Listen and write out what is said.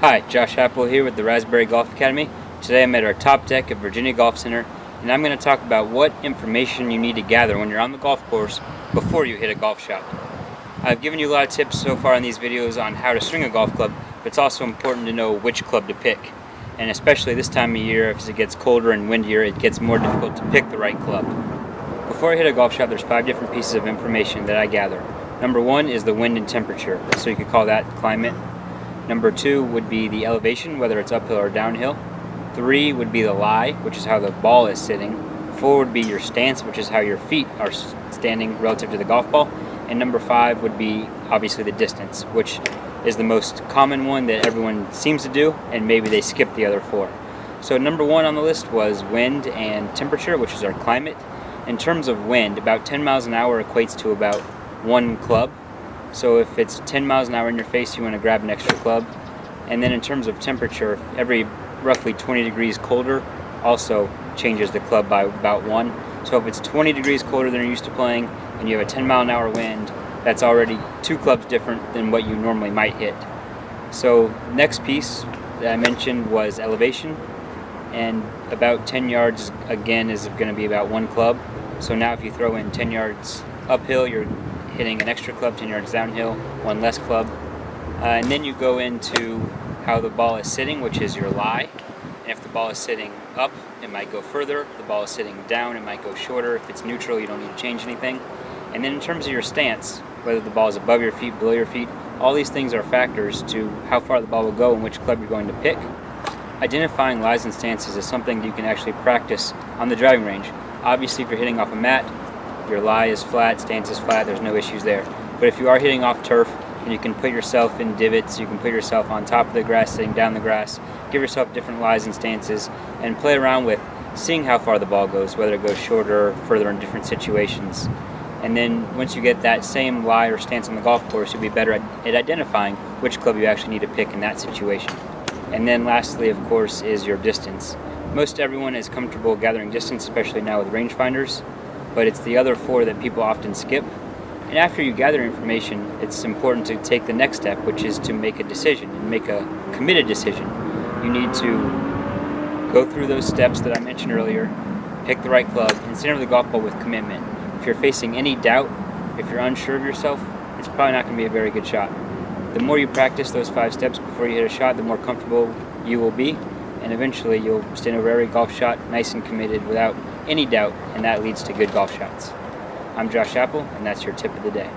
Hi, Josh Apple here with the Raspberry Golf Academy. Today I'm at our top deck at Virginia Golf Center, and I'm going to talk about what information you need to gather when you're on the golf course before you hit a golf shot. I've given you a lot of tips so far in these videos on how to swing a golf club, but it's also important to know which club to pick. And especially this time of year, as it gets colder and windier, it gets more difficult to pick the right club. Before I hit a golf shot, there's 5 different pieces of information that I gather. Number 1 is the wind and temperature, so you could call that climate. Number 2 would be the elevation, whether it's uphill or downhill. 3 would be the lie, which is how the ball is sitting. 4 would be your stance, which is how your feet are standing relative to the golf ball. And number 5 would be obviously the distance, which is the most common one that everyone seems to do, and maybe they skip the other 4. So number 1 on the list was wind and temperature, which is our climate. In terms of wind, about 10 miles an hour equates to about 1 club. So if it's 10 miles an hour in your face, you want to grab an extra club. And then in terms of temperature, every roughly 20 degrees colder also changes the club by about 1. So if it's 20 degrees colder than you're used to playing and you have a 10 mile an hour wind, that's already 2 clubs different than what you normally might hit. So next piece that I mentioned was elevation, and about 10 yards again is going to be about 1 club. So now if you throw in 10 yards uphill, you're hitting an extra club, 10 yards downhill, 1 less club. And then you go into how the ball is sitting, which is your lie. And if the ball is sitting up, it might go further. If the ball is sitting down, it might go shorter. If it's neutral, you don't need to change anything. And then in terms of your stance, whether the ball is above your feet, below your feet, all these things are factors to how far the ball will go and which club you're going to pick. Identifying lies and stances is something you can actually practice on the driving range. Obviously, if you're hitting off a mat, your lie is flat, stance is flat, there's no issues there. But if you are hitting off turf, and you can put yourself in divots, you can put yourself on top of the grass, sitting down the grass, give yourself different lies and stances, and play around with seeing how far the ball goes, whether it goes shorter or further in different situations. And then once you get that same lie or stance on the golf course, you'll be better at identifying which club you actually need to pick in that situation. And then lastly, of course, is your distance. Most everyone is comfortable gathering distance, especially now with rangefinders, but it's the other 4 that people often skip. And after you gather information, it's important to take the next step, which is to make a decision, and make a committed decision. You need to go through those steps that I mentioned earlier, pick the right club, and center the golf ball with commitment. If you're facing any doubt, if you're unsure of yourself, it's probably not going to be a very good shot. The more you practice those 5 steps before you hit a shot, the more comfortable you will be, and eventually you'll stand over every golf shot nice and committed without any doubt, and that leads to good golf shots. I'm Josh Apple, and that's your tip of the day.